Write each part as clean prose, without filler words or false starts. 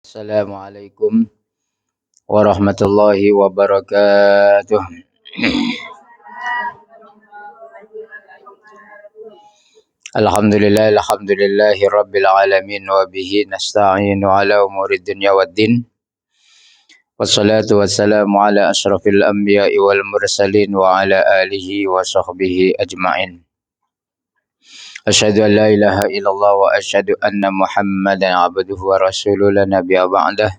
Assalamualaikum warahmatullahi wabarakatuh. Alhamdulillahi rabbil alamin wa bihi nasta'inu ala umuri dunya waddin. Wassalatu wassalamu ala asyrafil anbiya'i wal mursalin wa ala alihi wa sahbihi ajma'in. Asyhadu an la ilaha illallah wa asyhadu anna Muhammadan abduhu wa rasuluhu la nabiyya ba'dah.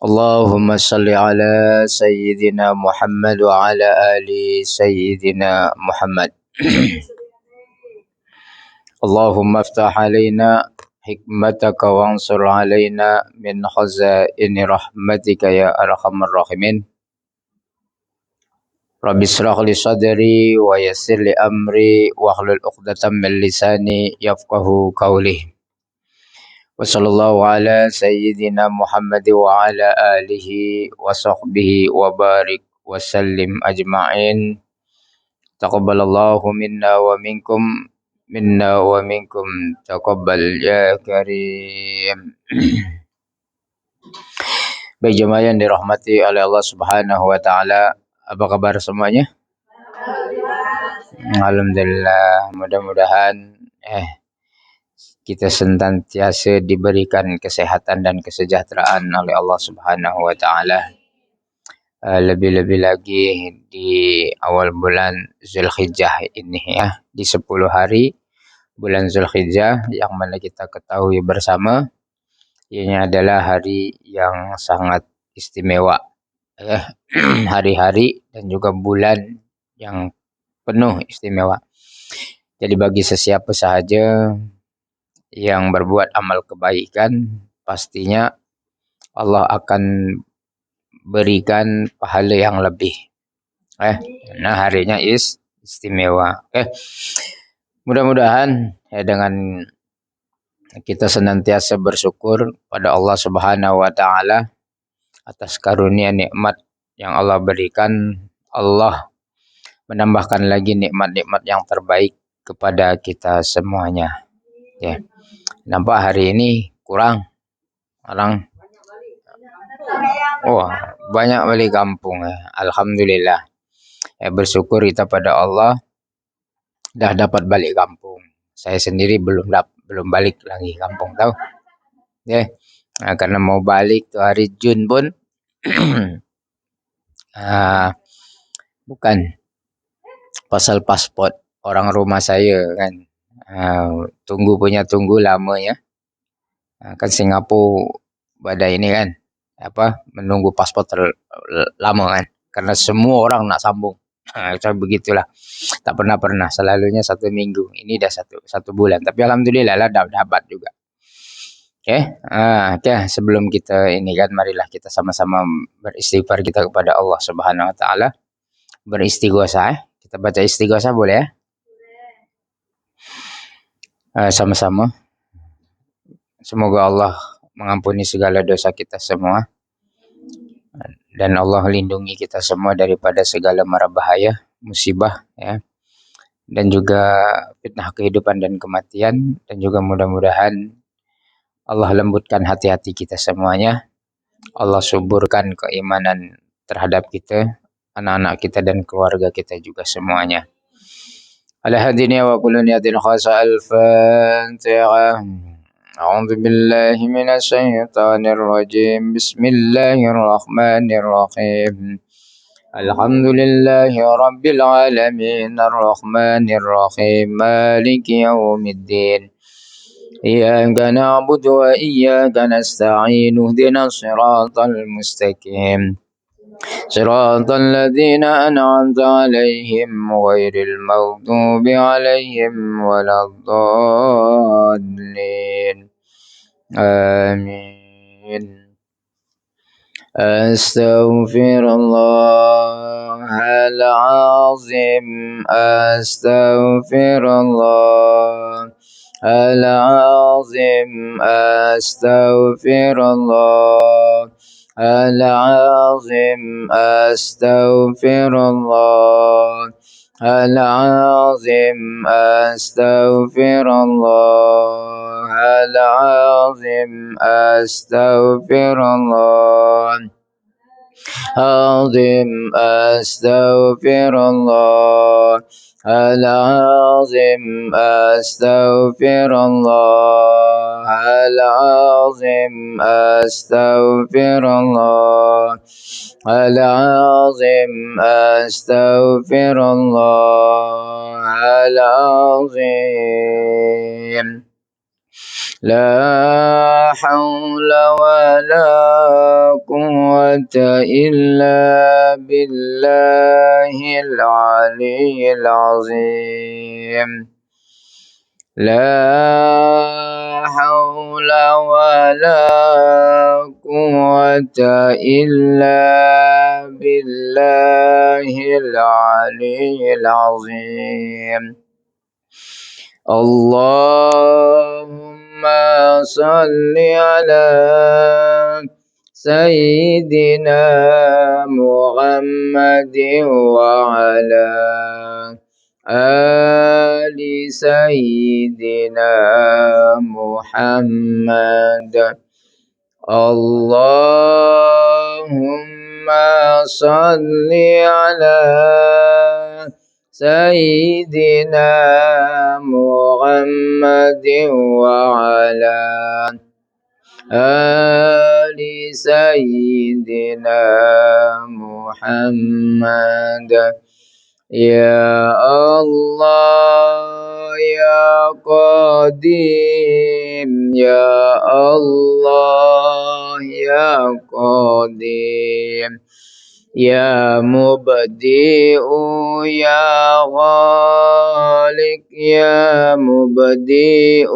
Allahumma salli ala sayyidina Muhammad wa ala ali sayyidina Muhammad. Allahumma aftah alaina hikmataka wa ansur alaina min khazaini rahmatika ya arhamar rahimin. Rabbi israh li sadri wa yassir li amri wa hlul 'uqdatam min lisani yafqahu qawli. Wa sallallahu ala sayyidina Muhammad wa ala alihi wa sahbihi wa barik wa sallim ajma'in. Taqabbalallahu minna wa minkum taqabbal ya karim. Baik jemaah yang dirahmati oleh Allah Subhanahu wa taala, apa kabar semuanya? Alhamdulillah, mudah-mudahan kita senantiasa diberikan kesehatan dan kesejahteraan oleh Allah Subhanahu wa taala. Lebih-lebih lagi di awal bulan Zulhijjah ini ya, di 10 hari bulan Zulhijjah yang mana kita ketahui bersama ini adalah hari yang sangat istimewa ya. Hari-hari dan juga bulan yang penuh istimewa. Jadi bagi sesiapa sahaja yang berbuat amal kebaikan, pastinya Allah akan berikan pahala yang lebih. Nah harinya istimewa. Mudah-mudahan dengan kita senantiasa bersyukur pada Allah Subhanahu wa taala atas karunia nikmat yang Allah berikan. Allah menambahkan lagi nikmat-nikmat yang terbaik kepada kita semuanya. Ya. Nampak hari ini kurang orang. Banyak balik kampung ya. Alhamdulillah. Bersyukur kita pada Allah dah dapat balik kampung. Saya sendiri belum balik lagi kampung tahu. Ya. Nah, karena mau balik tuh hari Jun pun bukan pasal paspor orang rumah saya kan. Tunggu lama ya. Kan Singapura pada ini kan menunggu paspor lama kan, karena semua orang nak sambung. Begitulah, tak pernah selalunya 1 minggu, ini dah satu bulan, tapi alhamdulillah lah dah dapat juga. Sebelum kita ini kan, marilah kita sama-sama beristighfar kita kepada Allah Subhanahu wa taala, beristighosah. Kita baca istighosah boleh ya? Sama-sama. Semoga Allah mengampuni segala dosa kita semua dan Allah lindungi kita semua daripada segala mara bahaya, musibah ya, dan juga fitnah kehidupan dan kematian, dan juga mudah-mudahan Allah lembutkan hati-hati kita semuanya. Allah suburkan keimanan terhadap kita, anak-anak kita dan keluarga kita juga semuanya. Al-hadini wa kullu niyatin khasa al-Fatihah. أعوذ بالله من الشيطان الرجيم بسم الله الرحمن الرحيم الحمد لله رب العالمين الرحمن الرحيم مالك يوم الدين إياك نعبد وإياك نستعين اهدنا الصراط المستقيم صراط الذين أنعمت عليهم غير المغضوب عليهم ولا الضالين آمين. أستغفر الله العظيم أستغفر الله العظيم أستغفر الله العظيم أستغفر الله العظيم أستغفر الله العظيم أستغفر الله العظيم أستغفر الله العظيم أستغفر الله العظيم أستغفر الله العظيم أستغفر الله العظيم لا حول ولا قوة إلا بالله العلي العظيم لا حول ولا قوة إلا بالله العلي العظيم اللهم صل على سيدنا محمد وعلى آل سيدنا محمد اللهم صل على سيدنا محمد وعلى آل سيدنا محمد يا الله يا قديم يا الله يا قديم يا مبدئ يا خالق يا مبدئ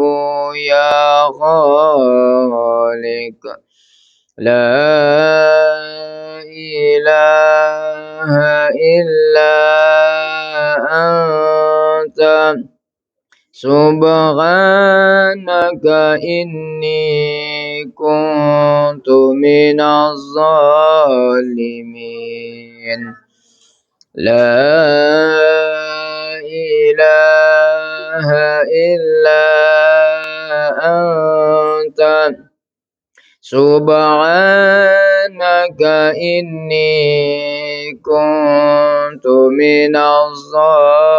يا خالق لا إله إلا أنت سبحانك إني كنت من الظالمين لا إله إلا أنت سبحانك إني كنت من الظالمين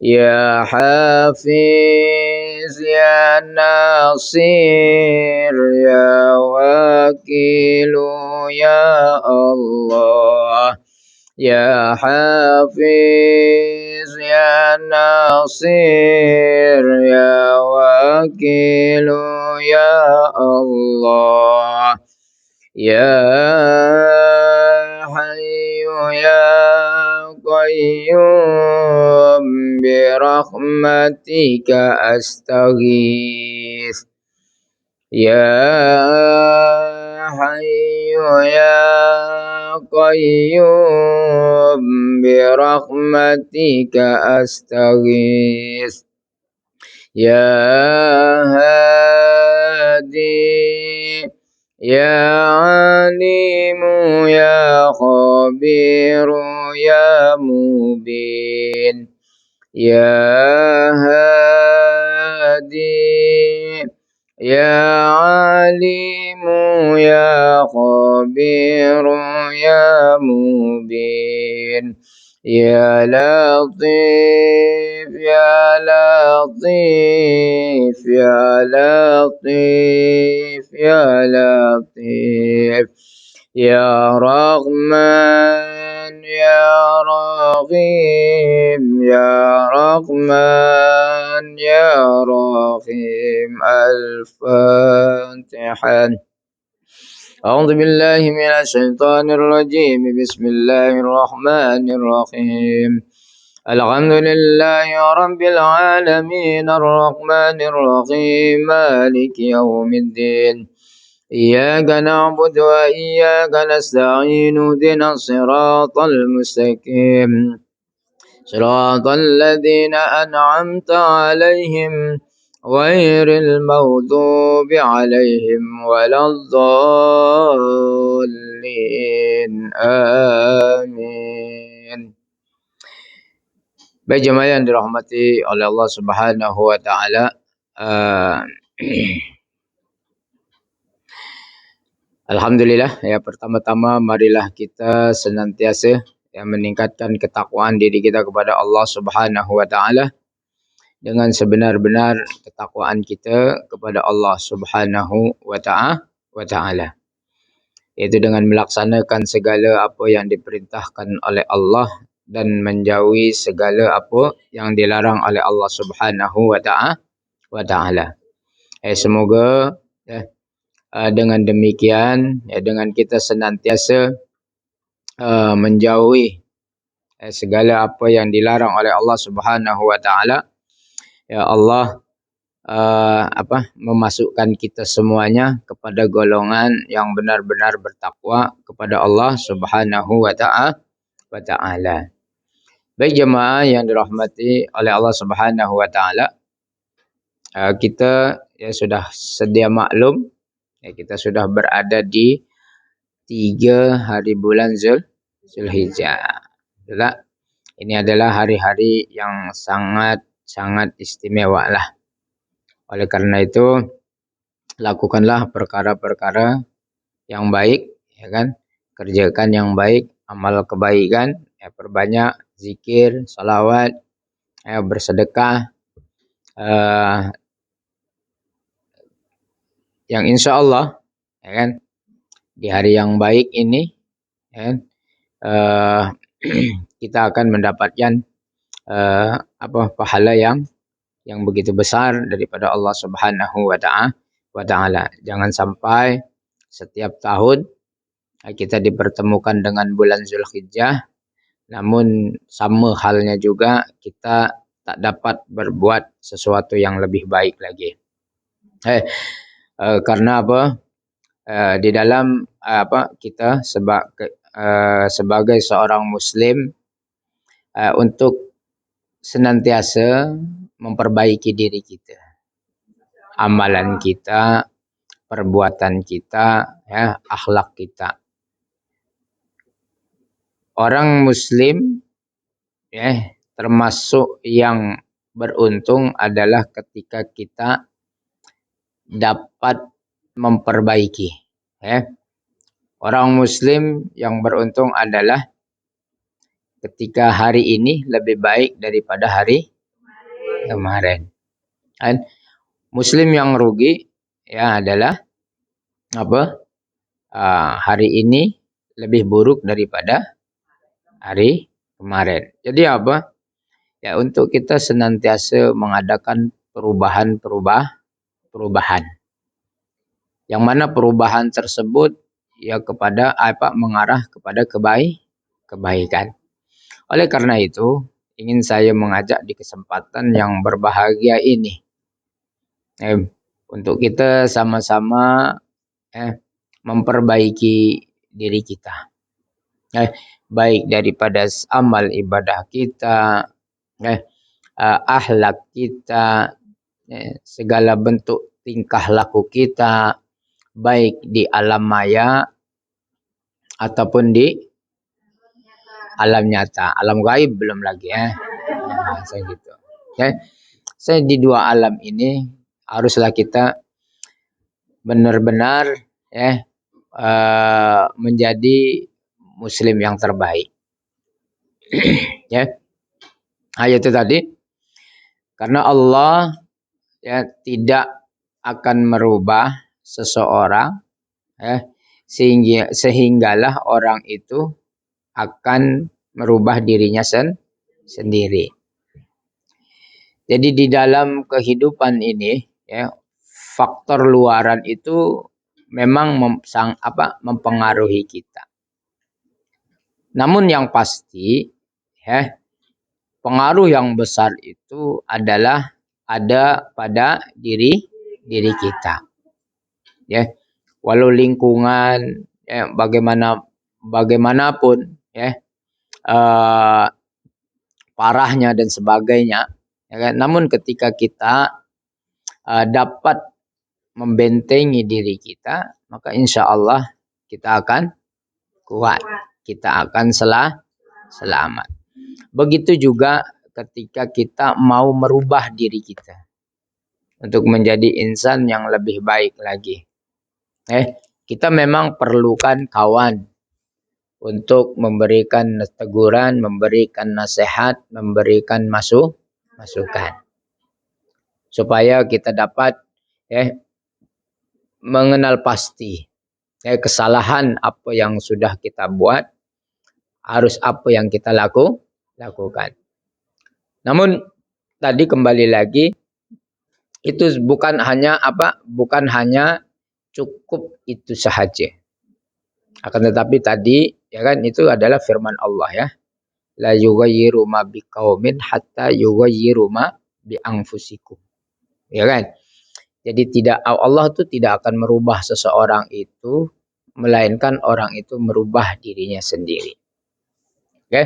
يا حافظ يا ناصير يا وكيل يا الله يا حافظ يا ناصير يا وكيل يا الله يا حي يا قيوم برحمتك أستغيث يا حي يا قيوم برحمتك أستغيث يا هادي يا عليم يا خبير يا مبين يا هادي يا عليم يا خبير يا مبين يا لطيف يا لطيف يا لطيف يا لطيف يا رحمن يا رحيم يا رحمن يا رحيم الفاتحة أعوذ بالله من الشيطان الرجيم بسم الله الرحمن الرحيم الحمد لله رب العالمين الرحمن الرحيم مالك يوم الدين إياك نعبد وإياك نستعين اهدنا الصراط المستقيم صراط الذين أنعمت عليهم غير المغضوب عليهم ولا الضالين آمين. Baik jemaah yang dirahmati oleh Allah Subhanahu wa taala, alhamdulillah ya, pertama-tama marilah kita senantiasa yang meningkatkan ketakwaan diri kita kepada Allah Subhanahu wa taala dengan sebenar-benar ketakwaan kita kepada Allah Subhanahu wa taala, yaitu dengan melaksanakan segala apa yang diperintahkan oleh Allah dan menjauhi segala apa yang dilarang oleh Allah Subhanahu wa taala. Semoga dengan demikian dengan kita senantiasa menjauhi segala apa yang dilarang oleh Allah Subhanahu wa taala, ya Allah memasukkan kita semuanya kepada golongan yang benar-benar bertakwa kepada Allah Subhanahu wa taala. Baik jemaah yang dirahmati oleh Allah Subhanahu wa taala, kita ya sudah sedia maklum ya, kita sudah berada di 3 hari bulan Zulhijjah. Ini adalah hari-hari yang sangat istimewa lah. Oleh karena itu, lakukanlah perkara-perkara yang baik, ya kan? Kerjakan yang baik, amal kebaikan, ya, perbanyak zikir, salawat, ya, bersedekah, yang insya Allah, ya kan, di hari yang baik ini, ya kan, kita akan mendapatkan pahala yang begitu besar daripada Allah Subhanahu wa taala. Jangan sampai setiap tahun kita dipertemukan dengan bulan Zulhijjah, namun sama halnya juga kita tak dapat berbuat sesuatu yang lebih baik lagi. Karena apa? Di dalam kita sebagai seorang Muslim, untuk senantiasa memperbaiki diri kita, amalan kita, perbuatan kita, ya, akhlak kita. Orang Muslim ya termasuk yang beruntung adalah ketika kita dapat memperbaiki. Ya. Orang Muslim yang beruntung adalah ketika hari ini lebih baik daripada hari kemarin. Dan Muslim yang rugi ya adalah hari ini lebih buruk daripada hari kemarin. Jadi apa? Ya, untuk kita senantiasa mengadakan perubahan. Yang mana perubahan tersebut ya mengarah kepada kebaikan. Oleh karena itu, ingin saya mengajak di kesempatan yang berbahagia ini untuk kita sama-sama memperbaiki diri kita. Baik daripada amal ibadah kita, akhlak kita, segala bentuk tingkah laku kita, baik di alam maya ataupun di alam nyata. Alam gaib belum lagi saya gitu. Saya di 2 alam ini haruslah kita benar-benar menjadi Muslim yang terbaik. Ya. Itu tadi. Karena Allah ya tidak akan merubah seseorang sehinggalah orang itu akan merubah dirinya sendiri. Jadi di dalam kehidupan ini ya, faktor luaran itu memang mempengaruhi kita. Namun yang pasti pengaruh yang besar itu adalah ada pada diri kita. Ya. Walau lingkungan bagaimanapun parahnya dan sebagainya, ya kan? Namun ketika kita dapat membentengi diri kita, maka insya Allah kita akan kuat, kita akan selamat. Begitu juga ketika kita mau merubah diri kita untuk menjadi insan yang lebih baik lagi. Kita memang perlukan kawan untuk memberikan teguran, memberikan nasihat, memberikan masukan. Supaya kita dapat mengenal pasti kesalahan apa yang sudah kita buat, harus apa yang kita lakukan. Namun tadi kembali lagi, itu bukan hanya cukup itu sahaja. Akan tetapi tadi ya kan, itu adalah firman Allah ya. La yughayyiru ma biqaumin hatta yughayyiru ma bi anfusikum. Ya kan? Jadi Allah itu tidak akan merubah seseorang itu melainkan orang itu merubah dirinya sendiri. Oke?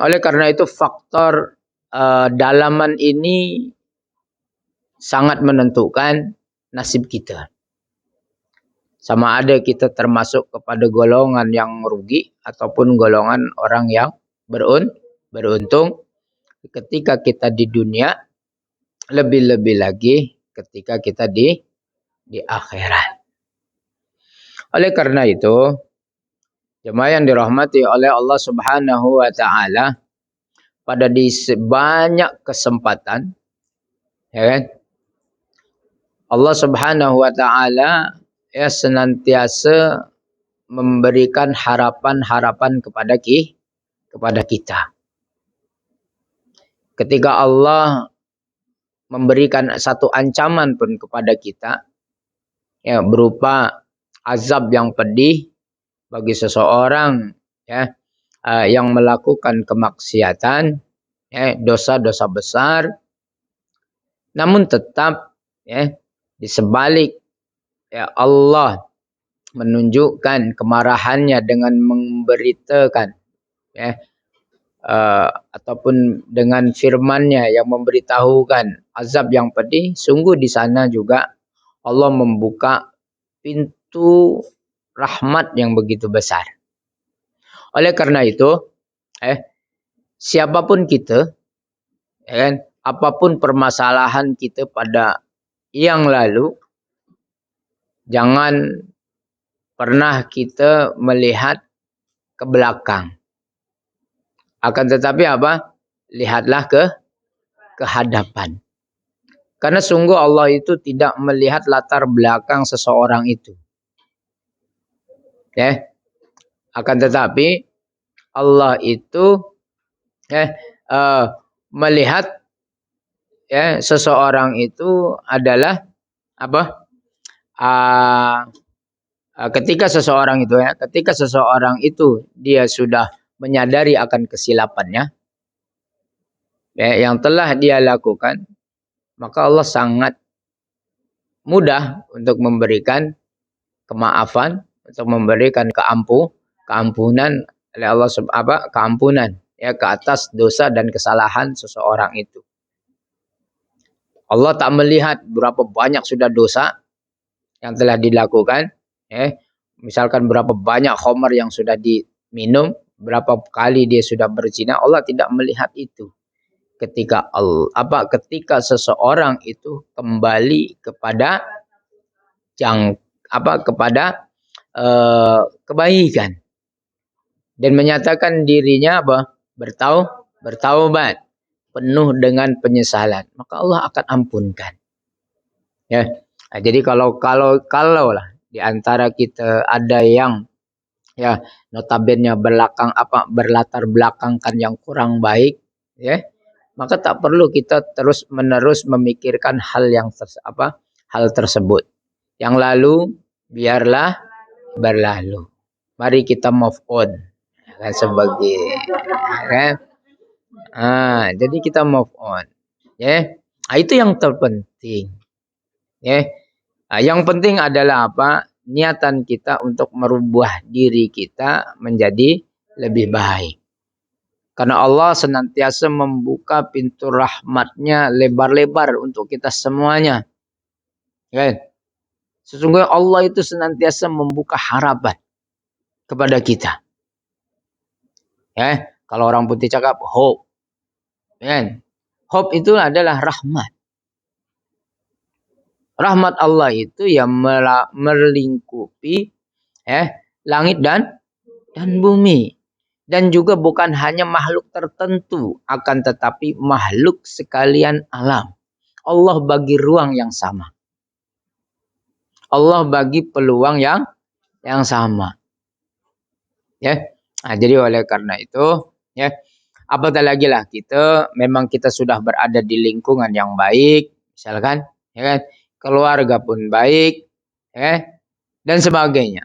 Oleh karena itu faktor dalaman ini sangat menentukan nasib kita. Sama ada kita termasuk kepada golongan yang rugi ataupun golongan orang yang beruntung ketika kita di dunia, lebih-lebih lagi ketika kita di akhirat. Oleh karena itu, jemaah yang dirahmati oleh Allah Subhanahu wa taala, pada di banyak kesempatan ya kan, Allah Subhanahu wa taala senantiasa memberikan harapan-harapan kepada kita. Ketika Allah memberikan satu ancaman pun kepada kita, ya, berupa azab yang pedih bagi seseorang ya, yang melakukan kemaksiatan, dosa-dosa besar, namun tetap ya, di sebalik ya, Allah menunjukkan kemarahannya dengan memberitakan ya, ataupun dengan firman-Nya yang memberitahukan azab yang pedih, sungguh di sana juga Allah membuka pintu rahmat yang begitu besar. Oleh karena itu, siapapun kita, ya kan, apapun permasalahan kita pada yang lalu, jangan pernah kita melihat ke belakang. Akan tetapi lihatlah ke hadapan. Karena sungguh Allah itu tidak melihat latar belakang seseorang itu. Ya. Akan tetapi Allah itu melihat ya, seseorang itu adalah ketika seseorang itu dia sudah menyadari akan kesilapannya ya, yang telah dia lakukan, maka Allah sangat mudah untuk memberikan kemaafan, untuk memberikan keampunan oleh Allah keampunan ya, ke atas dosa dan kesalahan seseorang itu. Allah tak melihat berapa banyak sudah dosa yang telah dilakukan, misalkan berapa banyak khamar yang sudah diminum, berapa kali dia sudah berzina. Allah tidak melihat itu. Ketika seseorang itu kembali kepada kebaikan dan menyatakan dirinya bertaubat penuh dengan penyesalan, maka Allah akan ampunkan. Ya. Nah, jadi kalau lah di antara kita ada yang ya notabene berlatar belakangkan yang kurang baik, ya, maka tak perlu kita terus menerus memikirkan hal tersebut. Yang lalu biarlah berlalu. Mari kita move on. Kan sebagai kan? Jadi kita move on. Ya. Itu yang terpenting. Ya. Yang penting adalah niatan kita untuk merubah diri kita menjadi lebih baik. Karena Allah senantiasa membuka pintu rahmat-Nya lebar-lebar untuk kita semuanya. Kan? Sesungguhnya Allah itu senantiasa membuka harapan kepada kita. Ya, Kalau orang putih cakap hope, kan? Hope itu adalah rahmat. Rahmat Allah itu yang melingkupi langit dan bumi. Dan juga bukan hanya makhluk tertentu, akan tetapi makhluk sekalian alam. Allah bagi ruang yang sama. Allah bagi peluang yang sama. Ya. Nah, jadi oleh karena itu, ya, apatah lagi lah memang kita sudah berada di lingkungan yang baik, misalkan, ya kan, keluarga pun baik, dan sebagainya.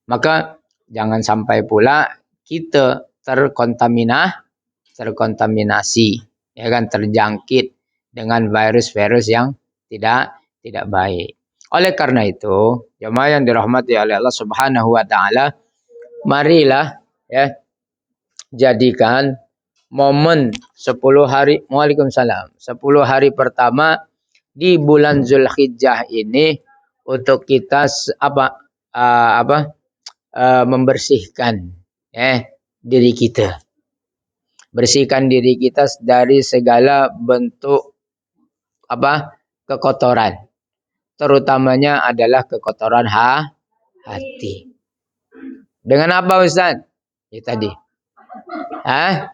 Maka jangan sampai pula kita terkontaminasi, ya kan, terjangkit dengan virus-virus yang tidak baik. Oleh karena itu, jemaah yang dirahmati oleh Allah Subhanahu wa taala, marilah jadikan momen 10 hari Waalaikumsalam 10 hari pertama di bulan Zulhijjah ini untuk kita membersihkan diri kita. Bersihkan diri kita dari segala bentuk kekotoran. Terutamanya adalah kekotoran hati. Dengan apa, Ustaz? Ya tadi.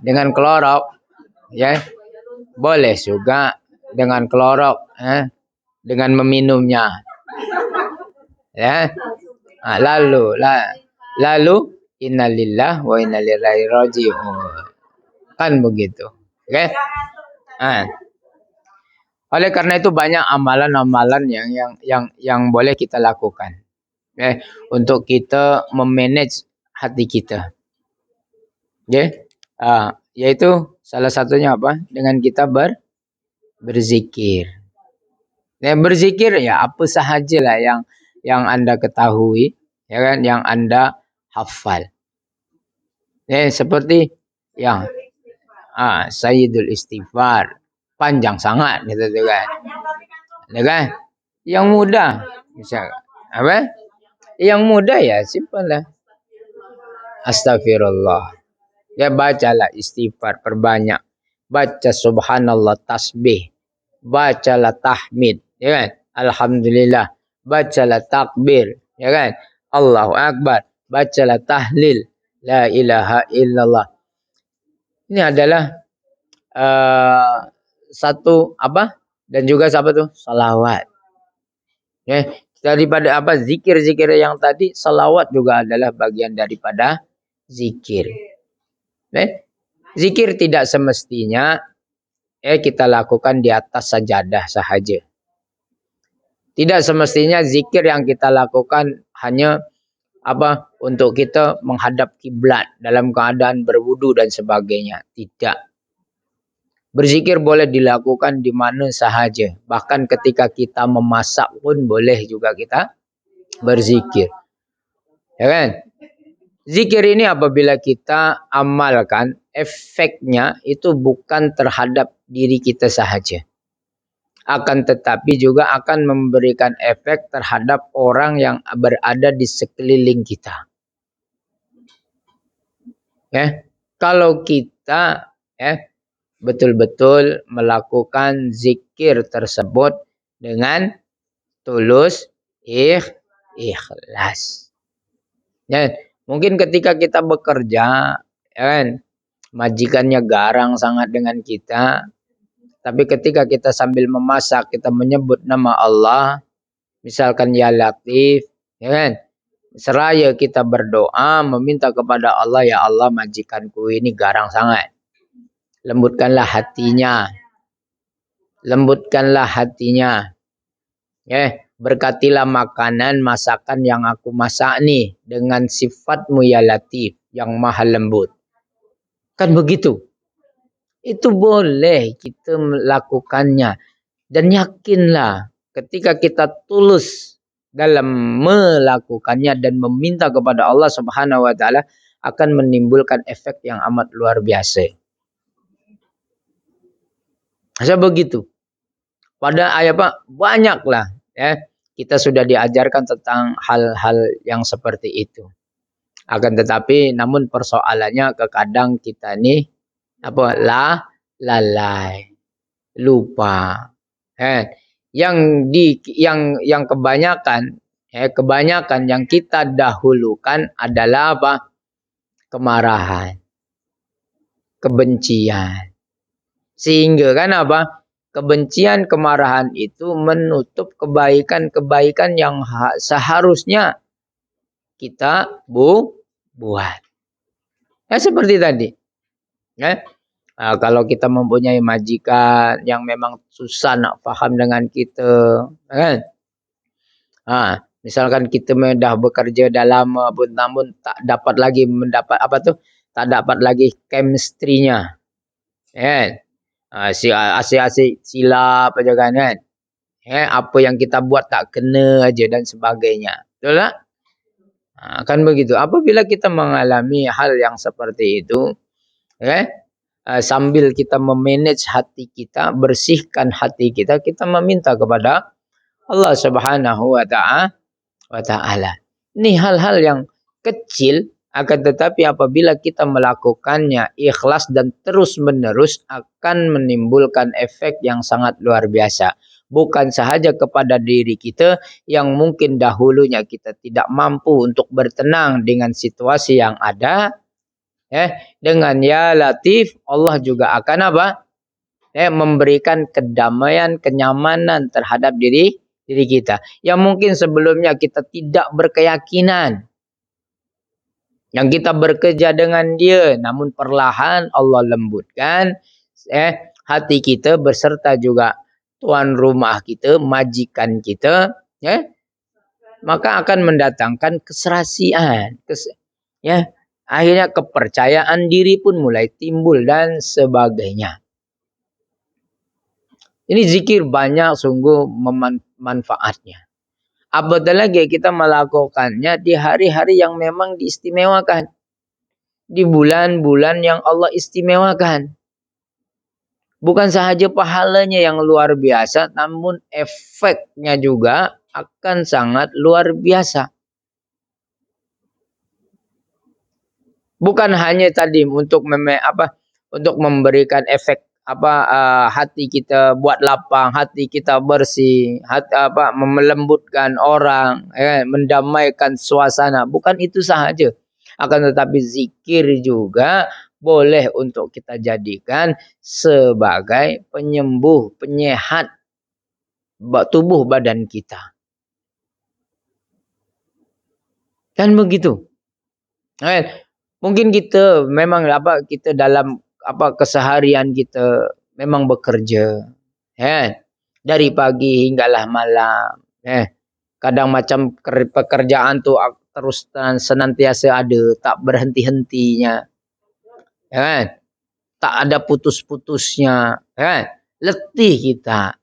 Dengan klorok. Ya. Boleh juga dengan klorok, dengan meminumnya. Ya. Lalu innalillah wa inna ilaihi raji'un. Kan begitu. Oke? Oleh karena itu banyak amalan-amalan yang boleh kita lakukan. Untuk kita memanage hati kita. Yaitu salah satunya apa? Dengan kita berzikir. Berzikir ya apa sahajalah yang Anda ketahui, ya kan, yang Anda hafal. Seperti yang Sayyidul Istighfar, panjang sangat gitu kan. Ya kan? Yang mudah misal Yang mudah ya simpel lah. Astagfirullah. Ya bacalah istighfar perbanyak. Baca subhanallah tasbih. Bacalah tahmid, ya kan? Alhamdulillah. Bacalah takbir, ya kan? Allahu Akbar. Bacalah tahlil. La ilaha illallah. Ini adalah satu dan juga salawat. Daripada zikir-zikir yang tadi, salawat juga adalah bagian daripada zikir. Zikir tidak semestinya kita lakukan di atas sajadah sahaja. Tidak semestinya zikir yang kita lakukan hanya untuk kita menghadap kiblat dalam keadaan berwudu dan sebagainya. Tidak. Berzikir boleh dilakukan di mana sahaja. Bahkan ketika kita memasak pun boleh juga kita berzikir. Ya kan? Zikir ini apabila kita amalkan, efeknya itu bukan terhadap diri kita sahaja. Akan tetapi juga akan memberikan efek terhadap orang yang berada di sekeliling kita. Kalau kita betul-betul melakukan zikir tersebut dengan tulus ikhlas. Mungkin ketika kita bekerja, majikannya garang sangat dengan kita, tapi ketika kita sambil memasak kita menyebut nama Allah, misalkan ya Latif, seraya kita berdoa meminta kepada Allah, ya Allah majikanku ini garang sangat. Lembutkanlah hatinya. Berkatilah makanan masakan yang aku masak nih dengan sifatmu ya Latif yang maha lembut. Kan begitu. Itu boleh kita melakukannya. Dan yakinlah ketika kita tulus dalam melakukannya dan meminta kepada Allah Subhanahu wa taala akan menimbulkan efek yang amat luar biasa. Masa begitu. Pada banyaklah kita sudah diajarkan tentang hal-hal yang seperti itu. Akan tetapi namun persoalannya kadang kita nih apa lalai, lupa. Yang kebanyakan kebanyakan yang kita dahulukan adalah apa? Kemarahan, kebencian. Sehingga kan apa? Kebencian, kemarahan itu menutup kebaikan-kebaikan yang seharusnya kita buat. Ya seperti tadi. Ya. Nah, kalau kita mempunyai majikan yang memang susah nak paham dengan kita, kan? Misalkan kita dah bekerja dah lama pun namun tak dapat lagi mendapat apa tu? Tak dapat lagi chemistry-nya. Kan? Asyik-asyik silap aja kan. Apa yang kita buat tak kena aja dan sebagainya. Betul tak? Kan begitu. Apabila kita mengalami hal yang seperti itu, sambil kita memanage hati kita, bersihkan hati kita, kita meminta kepada Allah Subhanahu wa Ta'ala. Ini hal-hal yang kecil, akan tetapi apabila kita melakukannya ikhlas dan terus-menerus akan menimbulkan efek yang sangat luar biasa. Bukan sahaja kepada diri kita yang mungkin dahulunya kita tidak mampu untuk bertenang dengan situasi yang ada. Dengan Ya Latif, Allah juga akan apa? Memberikan kedamaian, kenyamanan terhadap diri kita. Yang mungkin sebelumnya kita tidak berkeyakinan. Yang kita bekerja dengan dia, namun perlahan Allah lembutkan hati kita beserta juga tuan rumah kita, majikan kita, maka akan mendatangkan keserasian, akhirnya kepercayaan diri pun mulai timbul dan sebagainya. Ini zikir banyak sungguh manfaatnya. Apatah lagi kita melakukannya di hari-hari yang memang diistimewakan. Di bulan-bulan yang Allah istimewakan. Bukan sahaja pahalanya yang luar biasa, namun efeknya juga akan sangat luar biasa. Bukan hanya tadi untuk memberikan efek hati kita buat lapang, hati kita bersih, melembutkan orang, mendamaikan suasana. Bukan itu sahaja. Akan tetapi zikir juga boleh untuk kita jadikan sebagai penyembuh, penyehat tubuh badan kita. Kan begitu. Mungkin kita memang kita dalam keseharian kita memang bekerja. Dari pagi hinggalah malam. Kadang macam pekerjaan tu terus senantiasa ada, tak berhenti-hentinya. Tak ada putus-putusnya. Letih kita.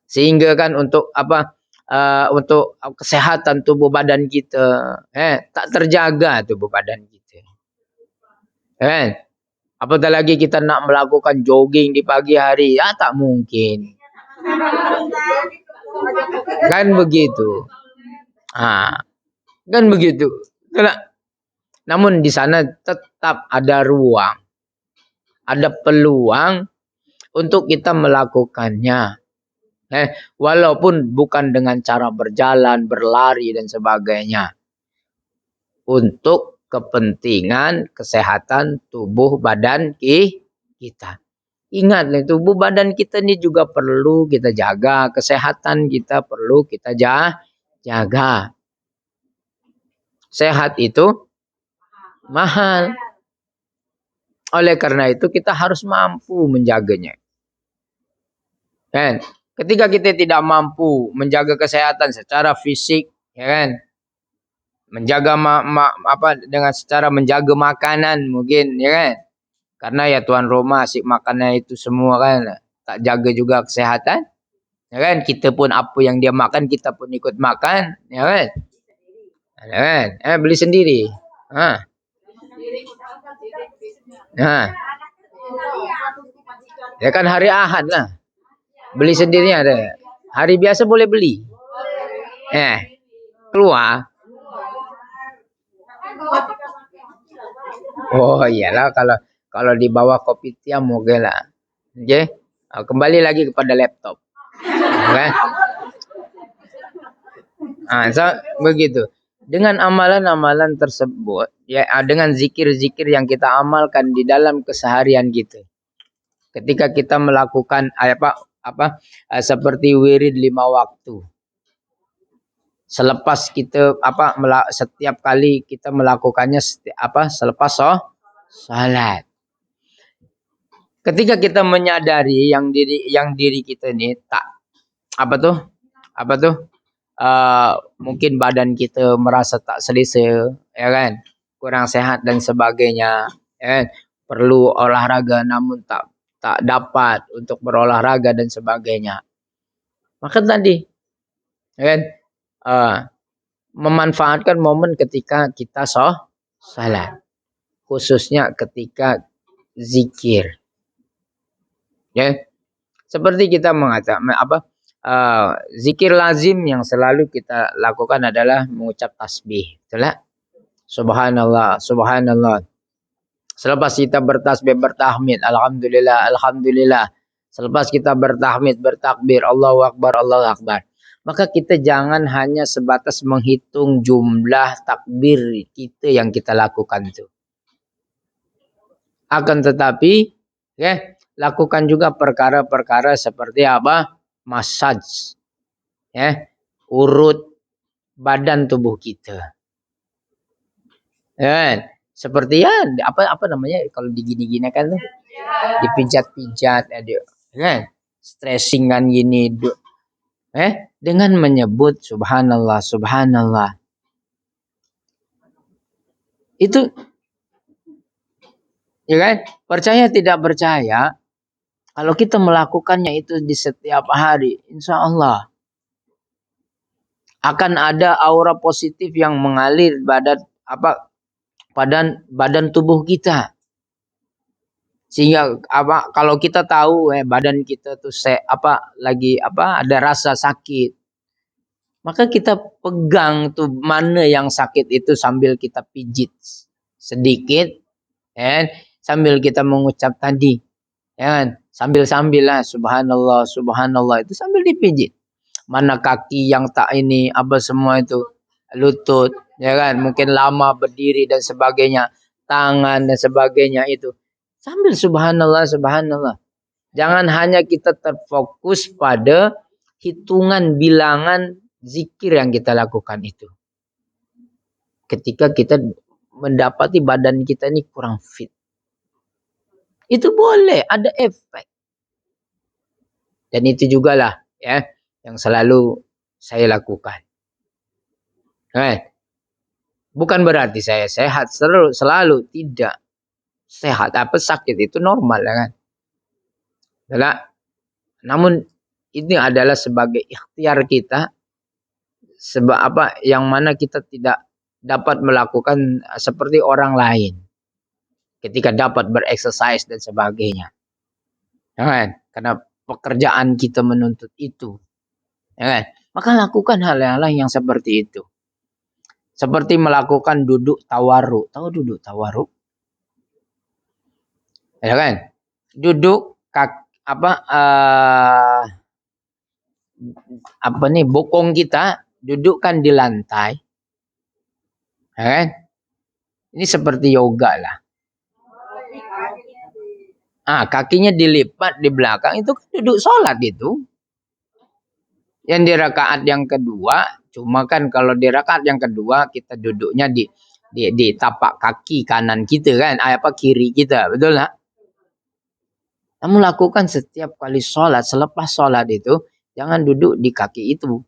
Sehingga kan untuk untuk kesehatan tubuh badan kita, tak terjaga tubuh badan kita. Apatah lagi kita nak melakukan jogging di pagi hari, tak mungkin. Kan begitu. Kan begitu. Namun di sana tetap ada ruang. Ada peluang untuk kita melakukannya. Walaupun bukan dengan cara berjalan, berlari dan sebagainya. Untuk kepentingan kesehatan tubuh badan kita. Ingat, tubuh badan kita ni juga perlu kita jaga. Kesehatan kita perlu kita jaga. Sehat itu mahal. Oleh karena itu kita harus mampu menjaganya. Ketika kita tidak mampu menjaga kesehatan secara fisik, menjaga dengan secara menjaga makanan mungkin, karena ya tuan rumah asyik makannya itu semua kan, tak jaga juga kesehatan, kita pun apa yang dia makan kita pun ikut makan, beli sendiri, ya kan hari Ahad lah. Beli sendiri ada. Hari biasa boleh beli. Keluar. Oh iyalah kalau kalau di bawah kopitiam oke lah. Oke. Kembali lagi kepada laptop. Kan? So, begitu. Dengan amalan-amalan tersebut, ya dengan zikir-zikir yang kita amalkan di dalam keseharian kita. Ketika kita melakukan seperti wirid 5 waktu. Selepas kita setiap kali kita melakukannya selepas salat. Ketika kita menyadari yang diri kita ini tak apa tuh apa tuh mungkin badan kita merasa tak selesa, ya kan, kurang sehat dan sebagainya, ya kan? Perlu olahraga namun tak dapat untuk berolahraga dan sebagainya. Maka tadi, ya kan, memanfaatkan momen ketika kita salat, khususnya ketika zikir, ya. Seperti kita mengatakan zikir lazim yang selalu kita lakukan adalah mengucap tasbih, betul tak? Subhanallah, subhanallah. Selepas kita bertasbih, bertahmid, alhamdulillah, alhamdulillah. Selepas kita bertahmid, bertakbir, Allahu Akbar, Allahu Akbar. Maka kita jangan hanya sebatas menghitung jumlah takbir kita yang kita lakukan itu. Akan tetapi, ya, lakukan juga perkara-perkara seperti apa? Massage, ya, urut badan tubuh kita. Ya, seperti ya apa namanya kalau digini-gini kan tuh, dipijat-pijat ada, kan? Stressingan gini, dengan menyebut subhanallah, subhanallah. Itu, ya kan? Percaya tidak percaya, kalau kita melakukannya itu di setiap hari, insya Allah akan ada aura positif yang mengalir badan tubuh kita. Sehingga kalau kita tahu badan kita tuh ada rasa sakit, maka kita pegang tuh mana yang sakit itu sambil kita pijit sedikit, sambil kita mengucap tadi, ya, sambil lah subhanallah, subhanallah itu sambil dipijit. Mana kaki yang tak ini semua itu, lutut, ya kan, mungkin lama berdiri dan sebagainya, tangan dan sebagainya itu. Sambil subhanallah, subhanallah. Jangan hanya kita terfokus pada hitungan bilangan zikir yang kita lakukan itu. Ketika kita mendapati badan kita ini kurang fit. Itu boleh, ada efek. Dan itu jugalah ya yang selalu saya lakukan. Bukan berarti saya sehat selalu, tidak. Sehat sakit itu normal, ya kan? Namun ini adalah sebagai ikhtiar kita, yang mana kita tidak dapat melakukan seperti orang lain ketika dapat bereksersis dan sebagainya, ya kan? Karena pekerjaan kita menuntut itu, ya kan? Maka lakukan hal-hal yang seperti itu, seperti melakukan duduk tawarruk. Tahu duduk tawarruk? Ya kan? Duduk bokong kita dudukkan di lantai, ya kan? Ini seperti yoga lah. Kakinya dilipat di belakang, itu kan duduk sholat itu. Yang di rakaat yang kedua, cuma kan kalau di rakaat yang kedua kita duduknya di tapak kaki kanan kita kan, kiri kita, betul tak? Kamu lakukan setiap kali sholat, selepas sholat itu, jangan duduk di kaki itu,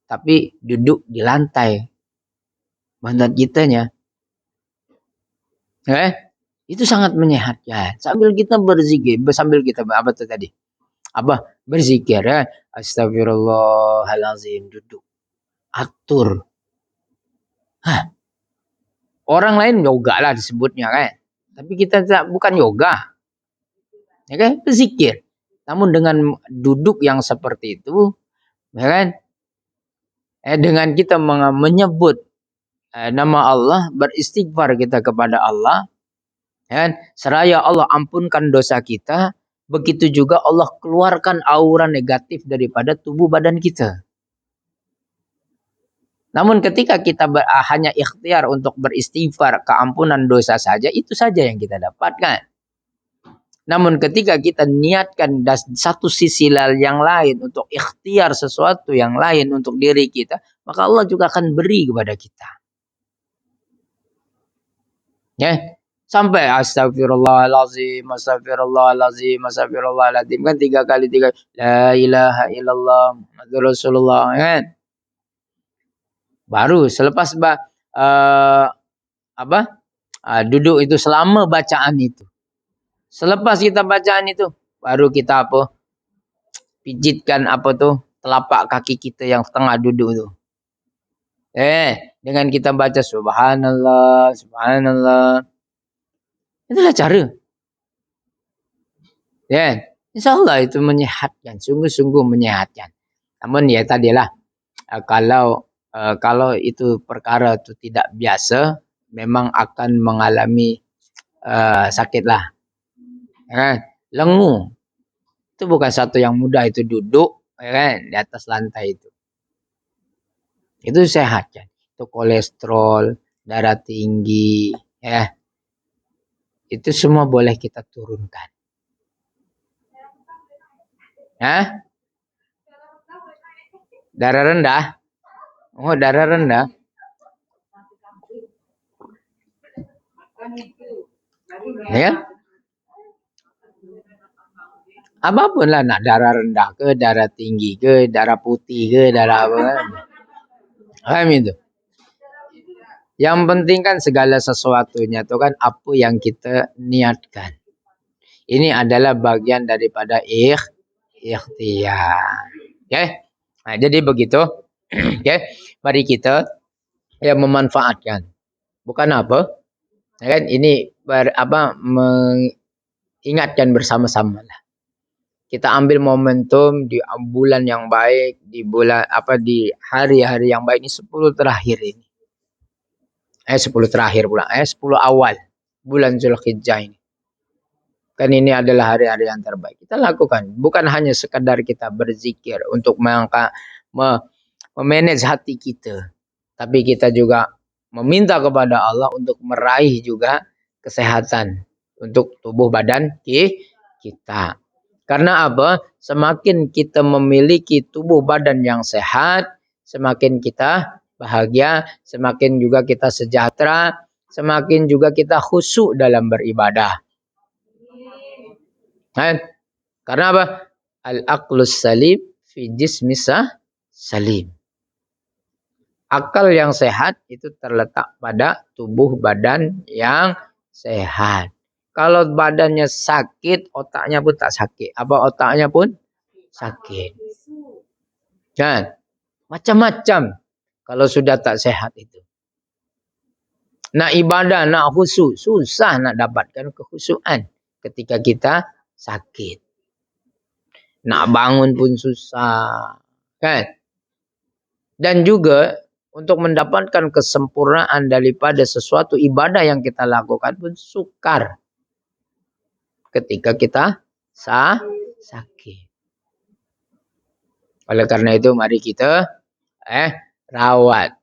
tapi duduk di lantai badan kitanya. Itu sangat menyehatkan. Sambil kita berzikir, sambil kita berzikir, ya. Astagfirullahalazim, duduk. Atur. Orang lain yoga lah disebutnya kan. Tapi kita bukan yoga. Ya kan? Berzikir. Namun dengan duduk yang seperti itu, ya kan? Dengan kita menyebut nama Allah, beristighfar kita kepada Allah, kan? Seraya Allah ampunkan dosa kita, begitu juga Allah keluarkan aura negatif daripada tubuh badan kita. Namun ketika kita hanya ikhtiar untuk beristighfar, keampunan dosa saja, itu saja yang kita dapatkan. Namun ketika kita niatkan satu sisi yang lain untuk ikhtiar sesuatu yang lain untuk diri kita, maka Allah juga akan beri kepada kita. Ya, sampai astagfirullahalazim, astagfirullahalazim, astagfirullahalazim kan 3 kali la ilaha illallah Muhammadur Rasulullah kan. Baru selepas duduk itu selama bacaan itu. Selepas kita bacaan itu, baru kita pijitkan telapak kaki kita yang tengah duduk itu. Dengan kita baca subhanallah, subhanallah. Itulah cara. InsyaAllah itu menyehatkan, sungguh-sungguh menyehatkan. Namun ya tadilah, kalau itu perkara itu tidak biasa, memang akan mengalami sakitlah. Lengu. Itu bukan satu yang mudah, itu duduk di atas lantai itu. Itu sehat kan. Itu kolesterol, darah tinggi, itu semua boleh kita turunkan. Darah rendah? Oh, darah rendah. Ya. Apapun lah, nak darah rendah ke, darah tinggi ke, darah putih ke, darah apa. Paham itu? Yang penting kan segala sesuatunya itu kan apa yang kita niatkan. Ini adalah bagian daripada ikhtiar. Nah, jadi begitu. Mari kita memanfaatkan. Bukan apa? Kan ini mengingatkan bersama-sama lah. Kita ambil momentum di bulan yang baik, di hari-hari yang baik ini 10 terakhir ini. 10 terakhir pula, 10 awal bulan Zulhijjah ini. Kan ini adalah hari-hari yang terbaik. Kita lakukan, bukan hanya sekadar kita berzikir untuk memanage hati kita, tapi kita juga meminta kepada Allah untuk meraih juga kesehatan untuk tubuh badan kita. Karena apa? Semakin kita memiliki tubuh badan yang sehat, semakin kita bahagia, semakin juga kita sejahtera, semakin juga kita khusyuk dalam beribadah. Karena apa? Al-aqlus salim fi jismis salim. Akal yang sehat itu terletak pada tubuh badan yang sehat. Kalau badannya sakit, otaknya pun tak sakit. Otaknya pun sakit. Kan? Macam-macam kalau sudah tak sehat itu. Nak ibadah, nak khusyuk, susah nak dapatkan kekhusyukan ketika kita sakit. Nak bangun pun susah. Kan? Dan juga untuk mendapatkan kesempurnaan daripada sesuatu ibadah yang kita lakukan pun sukar ketika kita sakit. Oleh karena itu mari kita rawat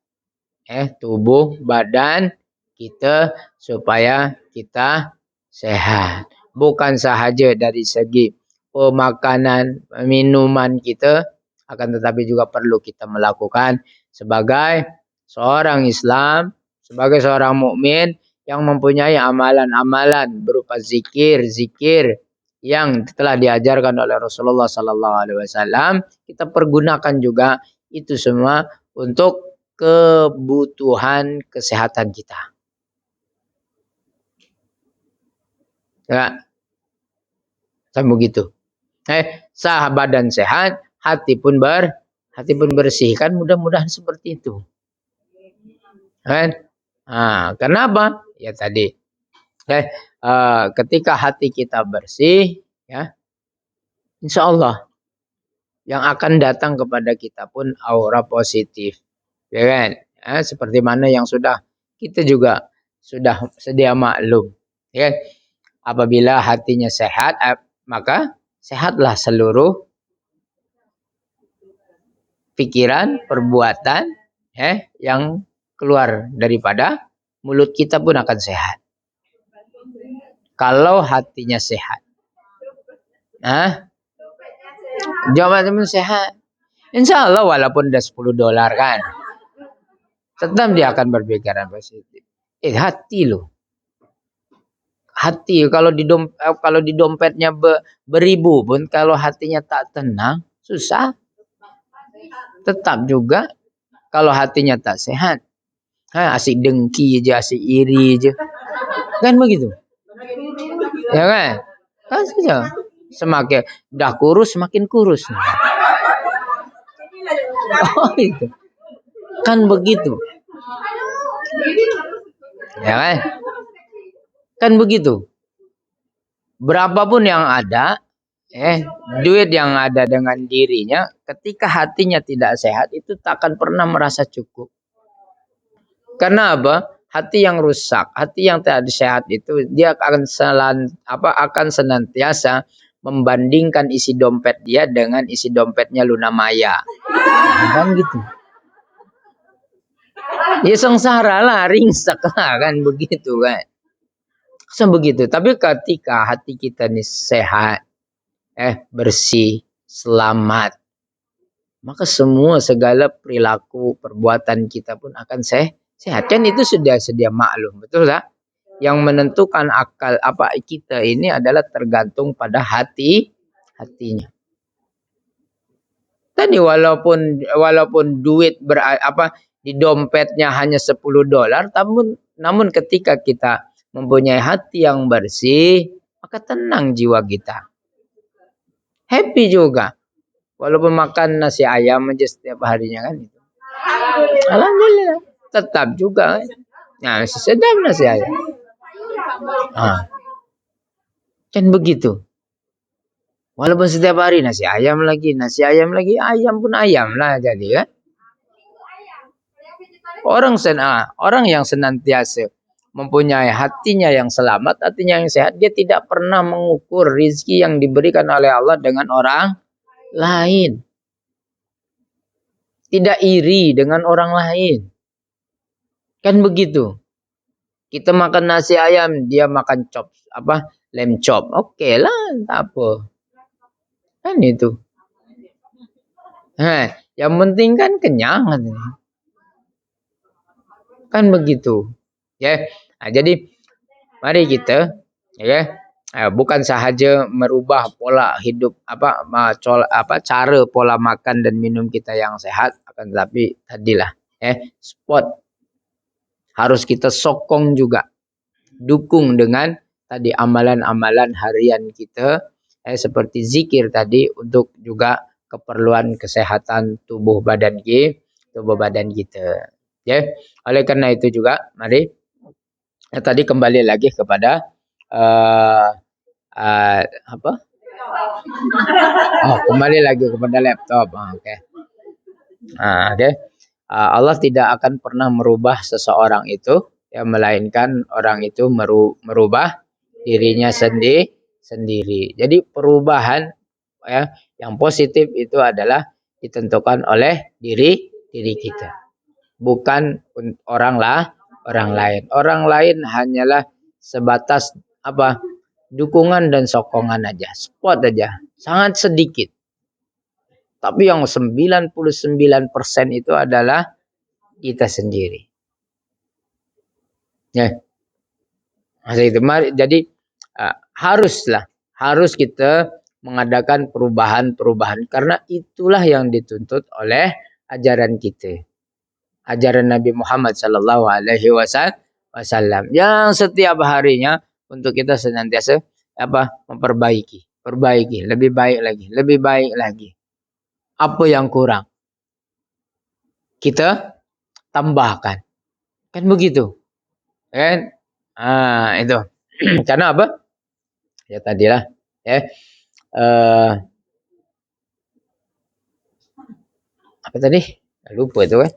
tubuh badan kita supaya kita sehat. Bukan sahaja dari segi pemakanan, minuman kita, akan tetapi juga perlu kita melakukan sebagai seorang Islam, sebagai seorang mukmin yang mempunyai amalan-amalan berupa zikir-zikir yang telah diajarkan oleh Rasulullah SAW, kita pergunakan juga itu semua untuk kebutuhan kesehatan kita. Ya, kan begitu. Sah badan sehat, hati pun bersih, kan mudah-mudahan seperti itu. Kan? Kenapa? Ya tadi. Ketika hati kita bersih, insya Allah yang akan datang kepada kita pun aura positif. Ya kan? Seperti mana yang kita juga sudah sedia maklum. Ya. apabila hatinya sehat, maka sehatlah seluruh pikiran, perbuatan yang keluar daripada mulut kita pun akan sehat. Kalau hatinya sehat. Jawaban teman sehat. Insya Allah walaupun udah $10 kan, tetap dia akan berpikiran positif. Hati loh. Hati kalau di dompetnya beribu pun kalau hatinya tak tenang, susah. Tetap juga kalau hatinya tak sehat. Asik dengki aja, asik iri aja. Kan begitu? Ya kan? Kan saja. Semakin dah kurus semakin kurus. Oh itu. Kan begitu. Ya kan? Kan begitu. Berapapun yang ada, duit yang ada dengan dirinya, ketika hatinya tidak sehat itu takkan pernah merasa cukup. Karena apa? Hati yang rusak, hati yang tidak sehat itu dia akan senantiasa membandingkan isi dompet dia dengan isi dompetnya Luna Maya. Kan gitu. Ya sengsara lah, ringsek lah kan begitu kan. Begitu. Tapi ketika hati kita ini sehat, bersih, selamat, maka semua segala perilaku perbuatan kita pun akan sehat. Kan itu sudah sedia maklum, betul tak? Yang menentukan akal kita ini adalah tergantung pada hatinya. Tadi walaupun duit di dompetnya hanya $10, namun ketika kita mempunyai hati yang bersih, maka tenang jiwa kita. Happy juga. Walaupun makan nasi ayam aja setiap harinya kan itu. Alhamdulillah. Tetap juga. Nah, sedap nasi ayam. Kan begitu. Walaupun setiap hari nasi ayam lagi, ayam pun ayam lah jadi kan. Orang yang senantiasa mempunyai hatinya yang selamat, hatinya yang sehat, dia tidak pernah mengukur rizki yang diberikan oleh Allah dengan orang lain. Tidak iri dengan orang lain. Kan begitu. Kita makan nasi ayam, dia makan lem chop. Oke lah, tak apa. Kan itu. Yang penting kan kenyang. Kan begitu. Ya. Jadi mari kita bukan sahaja merubah pola hidup cara pola makan dan minum kita yang sehat, akan tetapi tadilah sport harus kita sokong juga, dukung dengan tadi amalan-amalan harian kita seperti zikir tadi untuk juga keperluan kesehatan tubuh badan kita. Ya, oleh karena itu juga mari tadi kembali lagi kepada kembali lagi kepada laptop. Oke. Allah tidak akan pernah merubah seseorang itu, melainkan orang itu merubah dirinya sendiri. Jadi perubahan yang positif itu adalah ditentukan oleh diri kita, bukan orang lain. Orang lain hanyalah sebatas dukungan dan sokongan aja, support aja, sangat sedikit. Tapi yang 99% itu adalah kita sendiri. Ya. Jadi harus kita mengadakan perubahan karena itulah yang dituntut oleh ajaran kita. Ajaran Nabi Muhammad sallallahu alaihi wasallam yang setiap harinya untuk kita senantiasa perbaiki, lebih baik lagi. Apa yang kurang kita tambahkan. Kan begitu. Kan? Itu. Karena apa? Ya tadilah apa tadi? Lupa itu kan.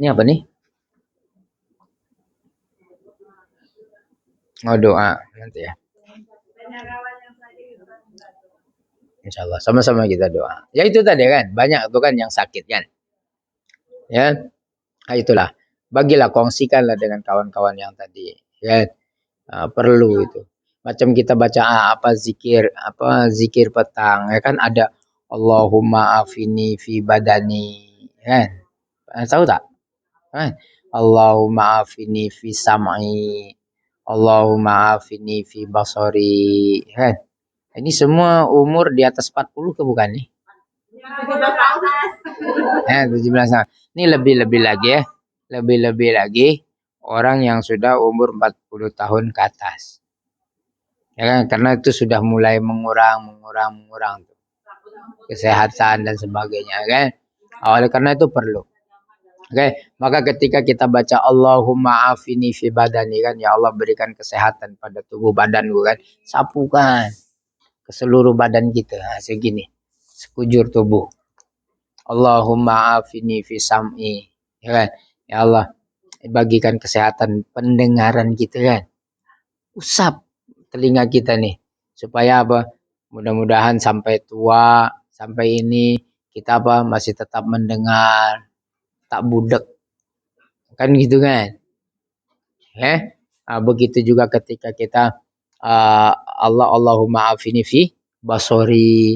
Ini apa nih? Oh, doa nanti ya. Insya Allah sama-sama kita doa. Ya itu tadi kan, banyak tuh kan yang sakit kan. Ya, nah, itulah. Bagilah kongsikanlah dengan kawan-kawan yang tadi. Ya, perlu itu. Macam kita baca apa zikir petang ya kan ada Allahumma afini fi badani kan. Tahu tak? Kan? Allahumma afini fi sam'i. Allahumma afini fi basari kan. Ini semua umur di atas 40 ke bukan nih? 17 tahun. Ini lebih-lebih lagi ya. Lebih-lebih lagi orang yang sudah umur 40 tahun ke atas. Ya kan? Karena itu sudah mulai mengurang tuh. Kesehatan dan sebagainya kan. Oleh karena itu perlu. Oke, maka ketika kita baca Allahumma afini fi badani kan, ya Allah berikan kesehatan pada tubuh badanku kan, sapukan ke seluruh badan kita. Nah, segini, sekujur tubuh. Allahumma afini fi sam'i, ya kan? Ya Allah, bagikan kesehatan pendengaran kita kan. Usap telinga kita nih, supaya apa? Mudah-mudahan sampai tua, sampai ini kita apa masih tetap mendengar, tak budek kan gitu kan. Begitu juga ketika kita Allahumma afini fi basori,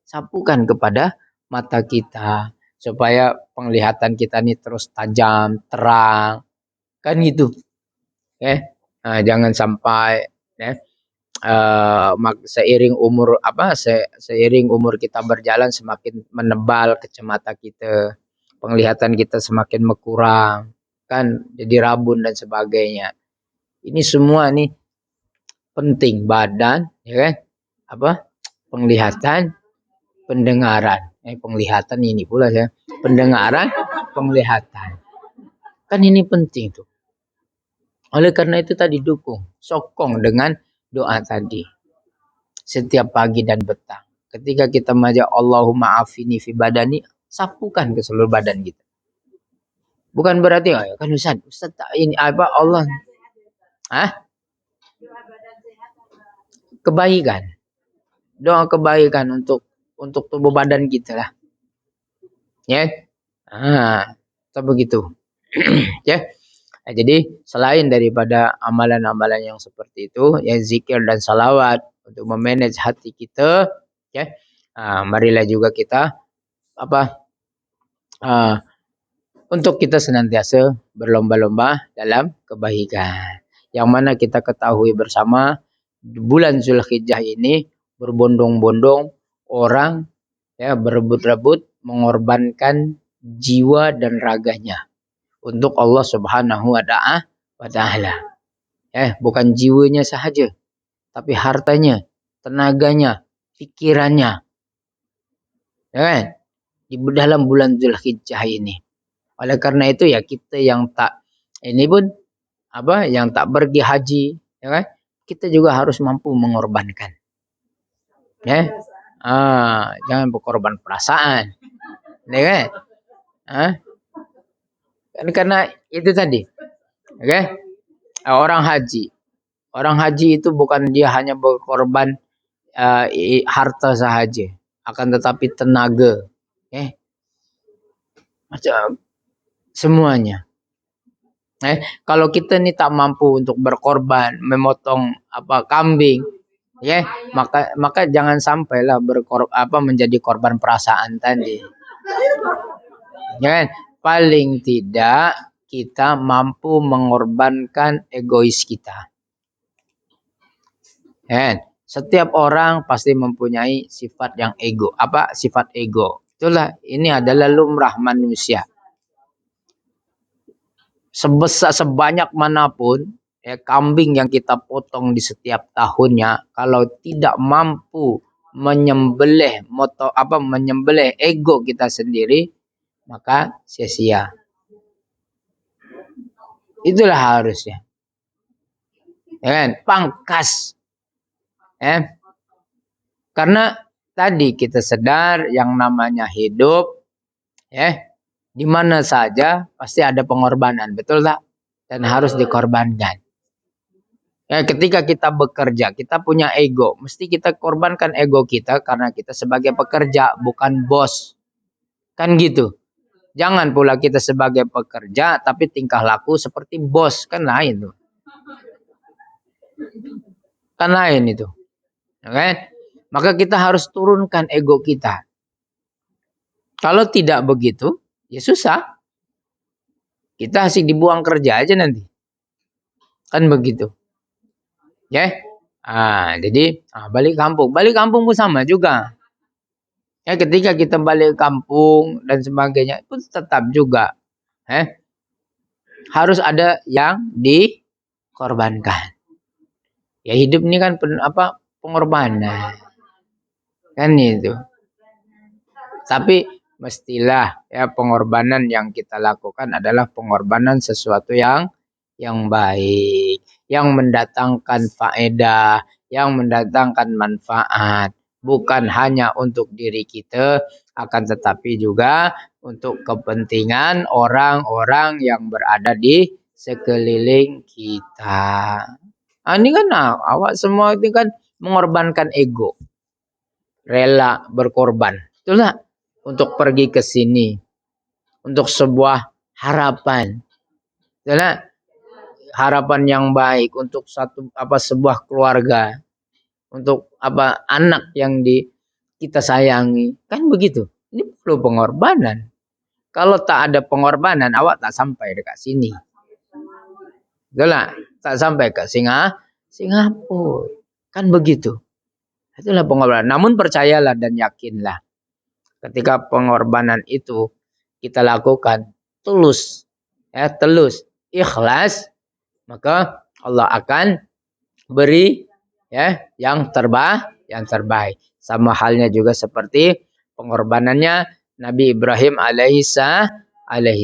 sapukan kepada mata kita supaya penglihatan kita ini terus tajam, terang, kan gitu. Jangan sampai seiring umur seiring umur kita berjalan semakin menebal kacamata kita, penglihatan kita semakin berkurang, kan jadi rabun dan sebagainya. Ini semua nih penting, badan, ya kan? Penglihatan, pendengaran. Penglihatan ini pula ya. Pendengaran, penglihatan. Kan ini penting tuh. Oleh karena itu tadi dukung, sokong dengan doa tadi. Setiap pagi dan petang. Ketika kita maja Allahumma afini fi badani, sapukan ke seluruh badan kita. Bukan berarti kan Ustaz tak ini apa Allah. Kebaikan. Doa kebaikan untuk tubuh badan kita lah. Ya. Begitu. Ya. Jadi selain daripada amalan-amalan yang seperti itu, ya zikir dan salawat untuk memanage hati kita, ya. Marilah juga kita untuk kita senantiasa berlomba-lomba dalam kebaikan. Yang mana kita ketahui bersama bulan Zulhijjah ini berbondong-bondong orang ya berebut-rebut mengorbankan jiwa dan raganya untuk Allah Subhanahu wa taala. Bukan jiwanya sahaja, tapi hartanya, tenaganya, pikirannya. Ya kan? Di dalam bulan Zulhijjah ini. Oleh karena itu ya kita yang tak yang tak pergi haji, ya kan? Kita juga harus mampu mengorbankan. Jangan berkorban perasaan. Ya kan? Karena itu tadi. Orang haji. Orang haji itu bukan dia hanya berkorban harta sahaja, akan tetapi tenaga. Macam semuanya. Kalau kita ini tak mampu untuk berkorban, memotong kambing, maka jangan sampailah menjadi korban perasaan tadi. Paling tidak kita mampu mengorbankan egois kita. Setiap orang pasti mempunyai sifat yang ego. Sifat ego. Itulah, ini adalah lumrah manusia. Sebanyak manapun kambing yang kita potong di setiap tahunnya, kalau tidak mampu menyembelih ego kita sendiri, maka sia-sia. Itulah harusnya. Pangkas. Karena tadi kita sadar yang namanya hidup, di mana saja pasti ada pengorbanan, betul tak? Dan harus dikorbankan. Ya, ketika kita bekerja, kita punya ego. Mesti kita korbankan ego kita karena kita sebagai pekerja, bukan bos. Kan gitu. Jangan pula kita sebagai pekerja, tapi tingkah laku seperti bos. Kan lain tuh. Kan lain itu. Oke? Maka kita harus turunkan ego kita. Kalau tidak begitu, ya susah. Kita asik dibuang kerja aja nanti. Kan begitu. Ya. Jadi balik kampung. Balik kampung pun sama juga. Ya, ketika kita balik kampung dan sebagainya pun tetap juga harus ada yang dikorbankan. Ya hidup ini kan pengorbanan. Kan itu. Tapi mestilah ya pengorbanan yang kita lakukan adalah pengorbanan sesuatu yang baik, yang mendatangkan faedah, yang mendatangkan manfaat, bukan hanya untuk diri kita, akan tetapi juga untuk kepentingan orang-orang yang berada di sekeliling kita. Ini kan awak semua itu kan mengorbankan ego, rela berkorban, betul tak? Untuk pergi ke sini, untuk sebuah harapan, betul tak? Harapan yang baik untuk sebuah keluarga, untuk anak yang kita sayangi, kan begitu. Ini perlu pengorbanan. Kalau tak ada pengorbanan, awak tak sampai dekat sini. Betul tak? Tak sampai ke Singapura. Kan begitu. Itulah pengorbanan. Namun percayalah dan yakinlah, ketika pengorbanan itu kita lakukan tulus, ikhlas, maka Allah akan beri yang terbaik. Sama halnya juga seperti pengorbanannya Nabi Ibrahim alaihi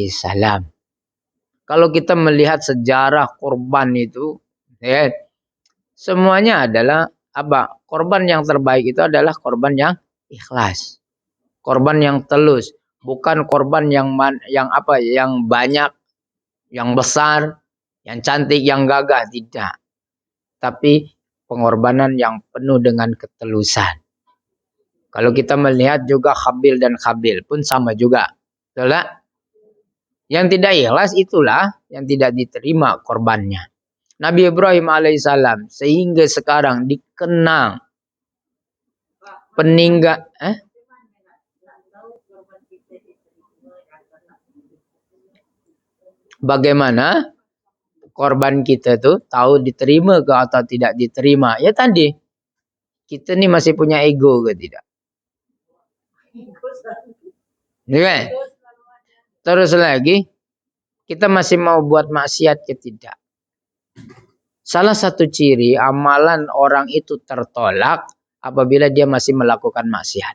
salam. Kalau kita melihat sejarah korban itu, semuanya adalah korban yang terbaik itu adalah korban yang ikhlas, korban yang tulus, bukan korban yang banyak, yang besar, yang cantik, yang gagah, tidak. Tapi pengorbanan yang penuh dengan ketulusan. Kalau kita melihat juga Habil dan Qabil pun sama juga. Betul tak? Yang tidak ikhlas itulah yang tidak diterima korbannya. Nabi Ibrahim alaihissalam sehingga sekarang dikenang peninggal bagaimana korban kita tuh tahu diterima ke atau tidak diterima. Ya tadi, kita nih masih punya ego ke tidak? Ya kan? Terus lagi, kita masih mau buat maksiat ke tidak? Salah satu ciri amalan orang itu tertolak apabila dia masih melakukan maksiat.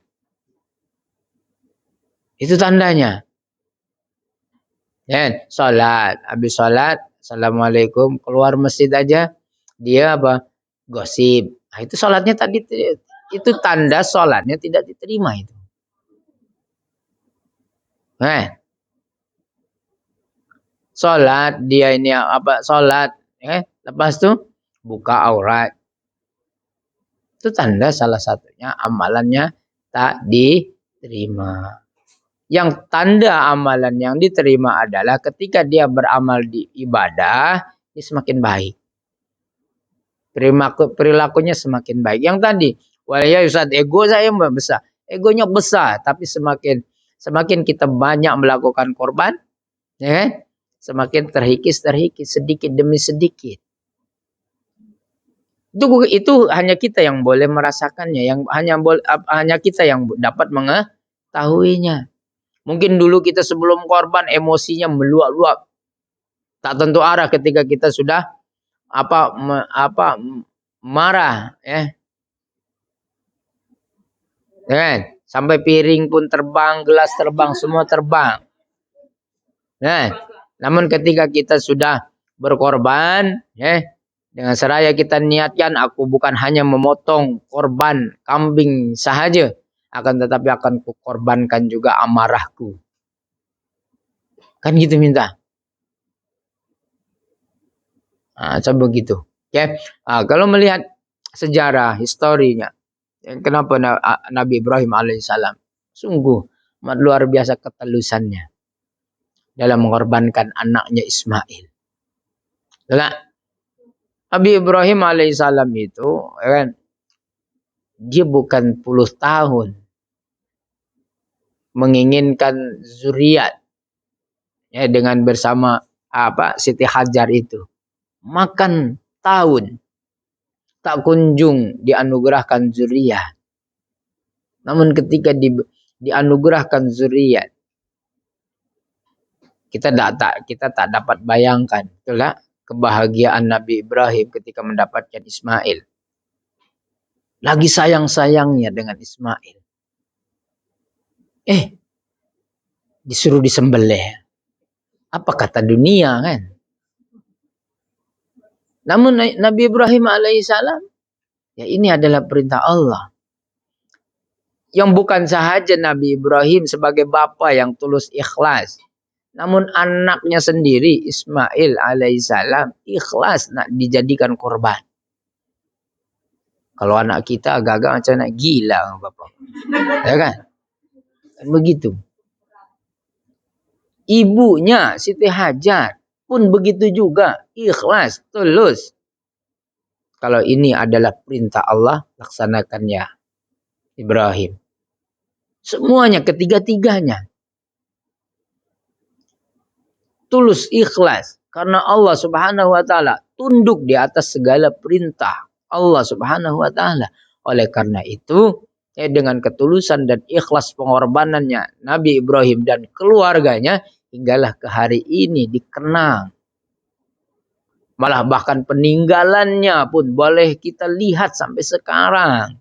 Itu tandanya. Ya, salat, habis salat, assalamualaikum, keluar masjid aja, dia gosip. Nah, itu salatnya tadi, itu tanda salatnya tidak diterima itu. Salat, dia ini salat, lepas tu buka aurat. Itu tanda salah satunya amalannya tak diterima. Yang tanda amalan yang diterima adalah ketika dia beramal di ibadah, dia semakin baik. Perilakunya semakin baik. Yang tadi, ya Ustaz, ego saya besar. Egonya besar, tapi semakin kita banyak melakukan korban, semakin terhikis sedikit demi sedikit. Itu hanya kita yang boleh merasakannya, yang hanya kita yang dapat mengetahuinya. Mungkin dulu kita sebelum korban emosinya meluap-luap. Tak tentu arah ketika kita sudah marah, sampai piring pun terbang, gelas terbang, semua terbang. Namun ketika kita sudah berkorban, dengan seraya kita niatkan, aku bukan hanya memotong korban kambing sahaja, akan tetapi akan kukorbankan juga amarahku. Kan gitu minta. Coba begitu. Okay? Kalau melihat sejarah, historinya, kenapa Nabi Ibrahim alaihissalam sungguh amat luar biasa ketelusannya dalam mengorbankan anaknya Ismail. Nah, Nabi Ibrahim alaihissalam itu kan, dia bukan puluh tahun menginginkan zuriat ya, dengan bersama Siti Hajar itu. Makan tahun tak kunjung dianugerahkan zuriat. Namun ketika dianugerahkan zuriat, kita tak dapat bayangkan, itulah kebahagiaan Nabi Ibrahim ketika mendapatkan Ismail. Lagi sayang-sayangnya dengan Ismail. Disuruh disembelih. Apa kata dunia kan? Namun Nabi Ibrahim alaihissalam, ya ini adalah perintah Allah. Yang bukan sahaja Nabi Ibrahim sebagai bapa yang tulus ikhlas, namun anaknya sendiri Ismail alaihissalam ikhlas nak dijadikan korban. Kalau anak kita agak-agak macam nak gila bapa. Ya kan? Kan begitu. Ibunya Siti Hajar pun begitu juga, ikhlas, tulus. Kalau ini adalah perintah Allah, laksanakannya Ibrahim. Semuanya, ketiga-tiganya tulus, ikhlas. Karena Allah subhanahu wa ta'ala tunduk di atas segala perintah Allah subhanahu wa ta'ala. Oleh karena itu, dengan ketulusan dan ikhlas pengorbanannya Nabi Ibrahim dan keluarganya, hinggalah ke hari ini dikenang. Malah bahkan peninggalannya pun boleh kita lihat sampai sekarang.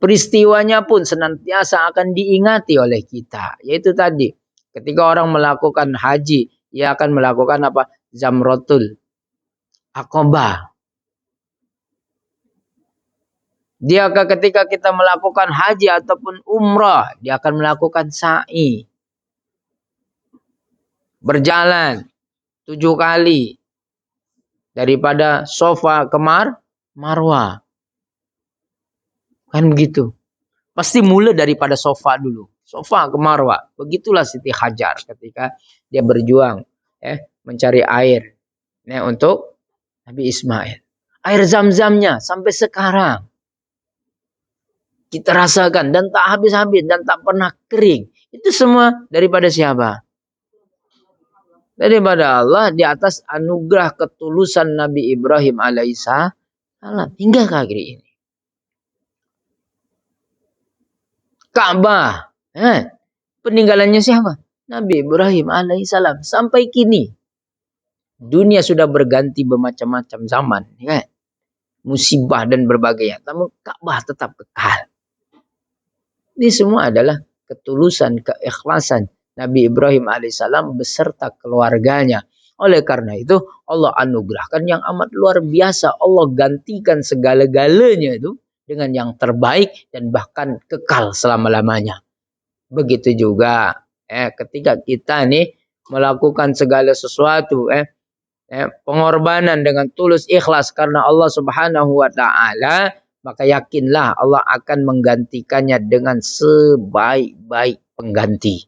Peristiwanya pun senantiasa akan diingati oleh kita. Yaitu tadi, ketika orang melakukan haji, ia akan melakukan apa? Jamratul Aqabah. Dia ketika kita melakukan haji ataupun umrah, dia akan melakukan sa'i. Berjalan 7 kali. Daripada Safa ke Marwah. Kan begitu. Pasti mula daripada Safa dulu. Safa ke Marwah. Begitulah Siti Hajar ketika dia berjuang mencari air untuk Nabi Ismail. Air zam-zamnya sampai sekarang kita rasakan dan tak habis-habis dan tak pernah kering. Itu semua daripada siapa? Daripada Allah, di atas anugerah ketulusan Nabi Ibrahim alaihissalam hingga ke hari ini. Ka'bah, peninggalannya siapa? Nabi Ibrahim alaihissalam. Sampai kini dunia sudah berganti bermacam-macam zaman, kan? Musibah dan berbagai, namun Ka'bah tetap kekal. Ini semua adalah ketulusan, keikhlasan Nabi Ibrahim alaihissalam beserta keluarganya. Oleh karena itu Allah anugerahkan yang amat luar biasa. Allah gantikan segala-galanya itu dengan yang terbaik dan bahkan kekal selama-lamanya. Begitu juga ketika kita nih melakukan segala sesuatu pengorbanan dengan tulus ikhlas karena Allah Subhanahu wa taala, maka yakinlah Allah akan menggantikannya dengan sebaik-baik pengganti.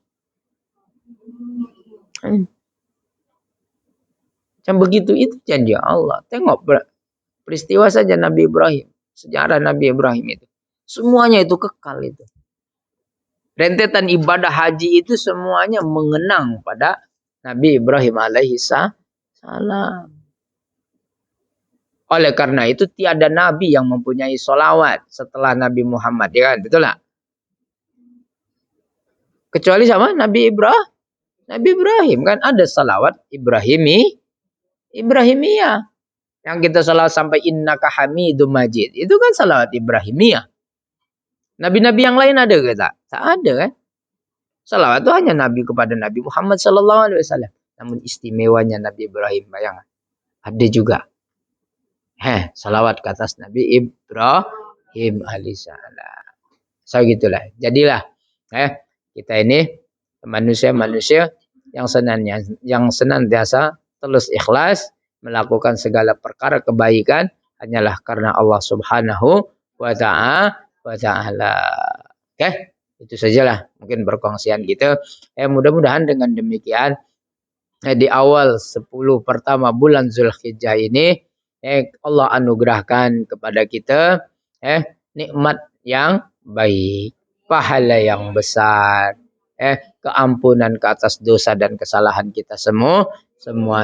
Macam begitu, itu janji Allah. Tengok peristiwa saja Nabi Ibrahim, sejarah Nabi Ibrahim itu. Semuanya itu kekal itu. Rentetan ibadah haji itu semuanya mengenang pada Nabi Ibrahim alaihissalam. Oleh karena itu tiada nabi yang mempunyai solawat setelah Nabi Muhammad, ya kan? Betul tak? Kecuali sama Nabi Ibrahim kan ada salawat Ibrahimiyah. Yang kita salawat sampai innaka hamidum majid. Itu kan salawat Ibrahimiyah. Nabi-nabi yang lain ada ke tak? Tak ada kan? Salawat itu hanya Nabi kepada Nabi Muhammad SAW. Namun istimewanya Nabi Ibrahim, bayangkan. Ada juga. Salawat ke atas Nabi Ibrahim alaihissalam. So gitulah. Jadilah kita ini manusia-manusia yang senantiasa terus ikhlas melakukan segala perkara kebaikan hanyalah karena Allah Subhanahu wa taala. Oke, itu sajalah mungkin perkongsian kita. Mudah-mudahan dengan demikian di awal 10 pertama bulan Zulhijjah ini Allah anugerahkan kepada kita nikmat yang baik, pahala yang besar, keampunan ke atas dosa dan kesalahan kita semua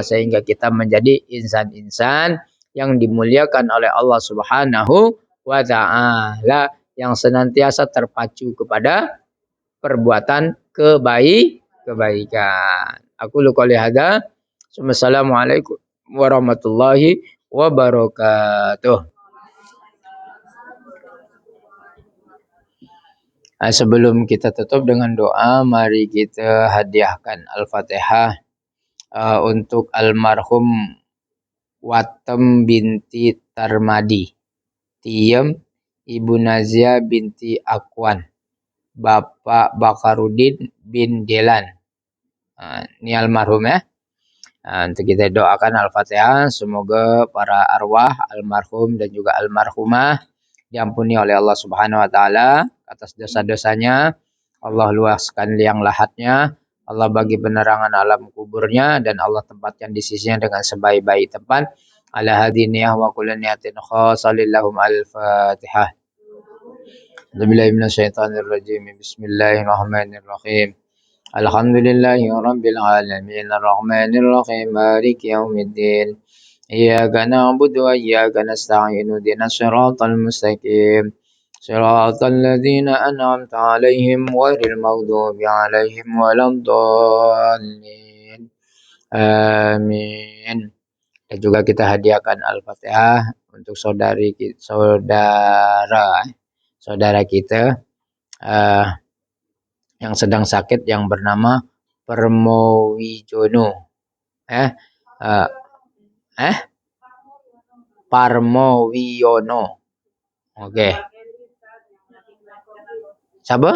sehingga kita menjadi insan-insan yang dimuliakan oleh Allah Subhanahu wa taala, yang senantiasa terpacu kepada perbuatan kebaikan. Aku qouli hadza. Wassalamualaikum warahmatullahi wabarakatuh. Sebelum kita tutup dengan doa, mari kita hadiahkan Al-Fatihah untuk almarhum Watem binti Tarmadi, Tiem Ibu Nazia binti Akwan, Bapak Bakarudin bin Delan. Ini almarhum ya. Untuk kita doakan Al-Fatihah, semoga para arwah almarhum dan juga almarhumah diampuni oleh Allah Subhanahu wa taala atas dosa-dosanya. Allah luaskan liang lahatnya, Allah bagi penerangan alam kuburnya, dan Allah tempatkan di sisinya dengan sebaik-baik tempat. Ala hadiniyah wa kulli niyatin khasalillahum al-Fatihah. Bismillahirrahmanirrahim. Bismillahirrahmanirrahim. Alhamdulillahi rabbil alamin, arrahmanirrahim, maliki yaumiddin. Iyyaka na'budu wa iyyaka nasta'in, ihdinas siratal mustaqim. Siratal ladzina an'amta 'alaihim ghairil maghdubi 'alaihim waladdallin. Amin. Dan juga kita hadiahkan Al-Fatihah untuk saudara kita yang sedang sakit yang bernama Permowijono. Parmowiono. Oke. Siapa?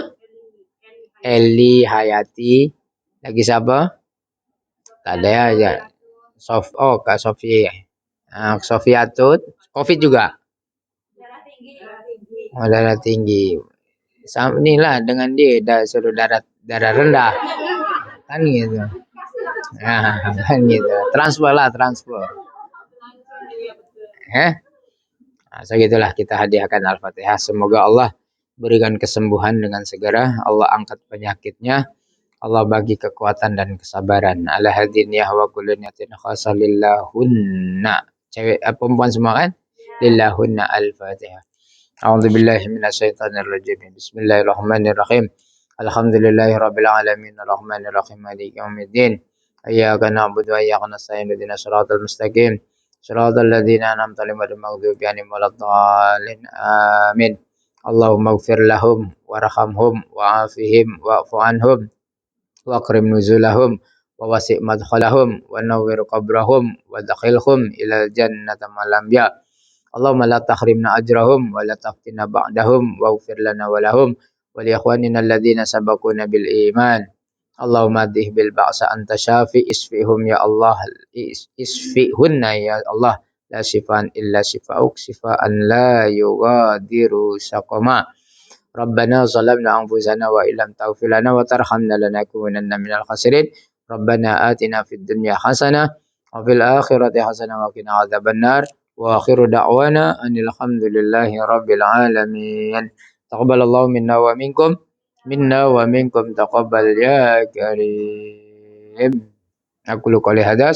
Eli Hayati. Lagi siapa? Tak ada aja. Kak Sofi. Sofia Tut. Covid juga. Darah tinggi. Sama inilah dengan dia suruh darah rendah. Kan gitu. Kan gitu. Transfer. Segitulah kita hadiahkan Al-Fatihah. Semoga Allah berikan kesembuhan dengan segera. Allah angkat penyakitnya. Allah bagi kekuatan dan kesabaran. Ala hadiniyah wa kulli niyatin khasalillahunna. Cewek perempuan semua kan? Lillahunna al-Fatihah. A'udzubillahi minasyaitonirrajim. Bismillahirrahmanirrahim. Alhamdulillahirabbil alamin, arrahmanirrahim, maliki yaumiddin. Iyyaka na'budu wa iyyaka nasta'in, ihdinas siratal mustaqim. Siratal ladzina an'amta 'alaihim ghairil maghdubi 'alaihim waladdallin. Amin. Allahumma ighfir lahum warhamhum wa'afihim wa'fu anhum wa akrim nuzulahum wa wasi' madkhalahum wa nawwir qabrahum wa dakhilhum ilal jannati malamya. Allahumma la tahrimna ajrahum wa la taftina ba'dahum wa ighfir lana wa lahum wa li ikhwanina alladhina sabaquna bil iman. Allahumma adih bil ba'sa anta syafi isfihum ya Allah, isfihunna ya Allah, la shifaan illa shifauk, shifaan la yughadiru saqama. Rabbana zalamna anfusana wa illam taghfir lana wa tarhamna lanakunanna minal khasirin. Rabbana atina fid dunya hasanah wa fil akhirati hasanah wa qina adzabannar. Wa akhiru da'wana anil hamdulillahi rabbil alamin. Taqabbalallahu minna wa minkum taqabbal ya karim. Aku qouli hadza.